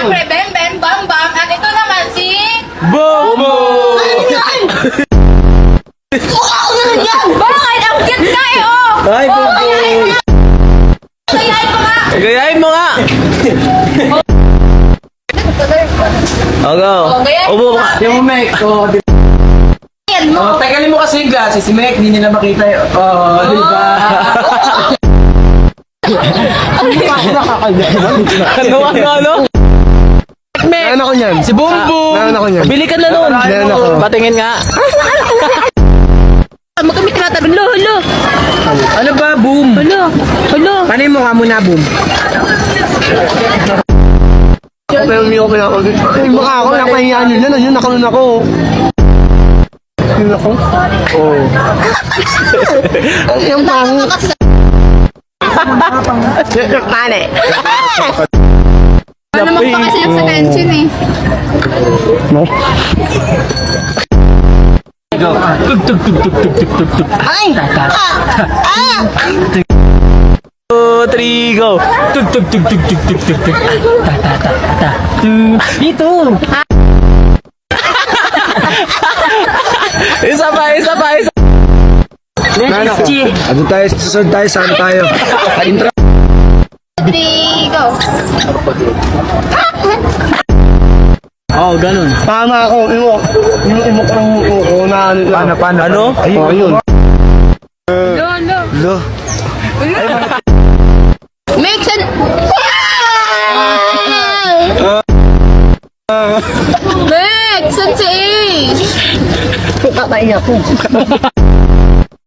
Siyempre, Ben Ben, Bam Bam, at ito naman si... Bobo! Bakit? Ang cute nga eh, oh! Ay, Bobo! Kayain ko nga! Gayahin mo nga! Ogo! gayahin Ubo mo ka! nga. Yung Mek, Yan mo! tagalin mo kasi yung glasses. Si Mek, di nila makita yun. Di ba? Ano? Meron ako niyan. Si Bumbum! Meron ako niyan. Bili ka na nun! Meron ako. Patingin nga! Magkamit tinatagal. Hulo! Ano ba, boom? Hulo! Paano yung mukha mo na, boom? Pero hindi ko pinapagod. Ay, mukha ako, napahingaan nyo dyan. Ayun, nakalun ako. Yun ako? Oo. Yung pangit. Pane. Ano naman pa kasi yung sa tension eh. No? Ay! 2, 3, go! Tug, tug, tug, tug, tug, tug, tug, tug. Ta, ta, ta, ta. Dito! Isa pa! Meron ako. Ano tayo? Susunod tayo. Saan tayo? Intro. 3, go! Oh, ganun. Tama ako. Yung imok ng uko na ano lang. Paano? Ano? Ayun, ayun. Lolo! Lo. Make sense! Make sense eh! Tatay ako.